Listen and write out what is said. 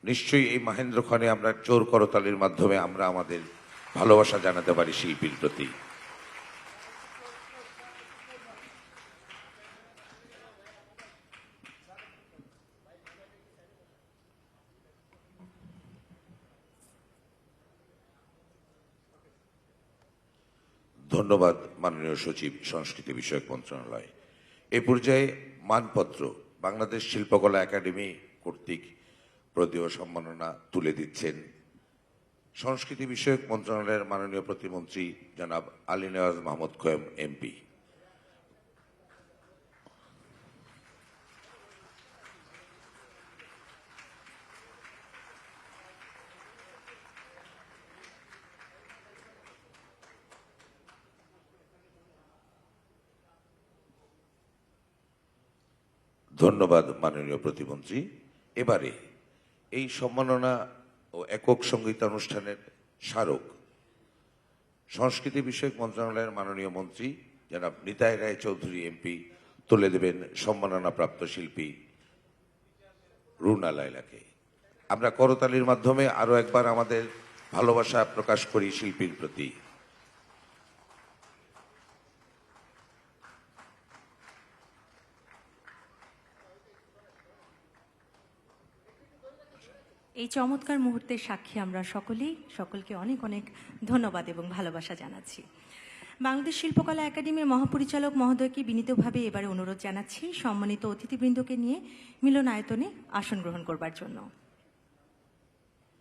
নিশ্চয়ই এই মহেন্দ্রক্ষণে আমরা জোর করতালির মাধ্যমে আমরা আমাদের ভালোবাসা জানাতে পারি শিল্পীর প্রতি। ধন্যবাদ মাননীয় সচিব, সংস্কৃতি বিষয়ক মন্ত্রণালয়। এ পর্যায়ে মানপত্র বাংলাদেশ শিল্পকলা একাডেমি কর্তৃক প্রদেয় সম্মাননা তুলে দিচ্ছেন সংস্কৃতি বিষয়ক মন্ত্রণালয়ের মাননীয় প্রতিমন্ত্রী জনাব আলী নেওয়াজ মাহমুদ খোয়েম এমপি। ধন্যবাদ মাননীয় প্রতিমন্ত্রী। এবারে এই সম্মাননা ও একক সঙ্গীতানুষ্ঠানের স্মারক সংস্কৃতি বিষয়ক মন্ত্রণালয়ের মাননীয় মন্ত্রী জনাব নিতাই রায় চৌধুরী এমপি তুলে দেবেন সম্মাননা প্রাপ্ত শিল্পী রুনা লায়লাকে। আমরা করতালির মাধ্যমে আরো একবার আমাদের ভালোবাসা প্রকাশ করি শিল্পীর প্রতি। এই চমৎকার মুহূর্তের সাক্ষী আমরা সকলকে অনেক অনেক ধন্যবাদ এবং ভালোবাসা জানাচ্ছি। বাংলাদেশ শিল্পকলা একাডেমির মহাপরিচালক মহোদয়কে বিনীতভাবে এবারে অনুরোধ জানাচ্ছি সম্মানিত অতিথিবৃন্দকে নিয়ে মিলনায়তনে আসন গ্রহণ করবার জন্য।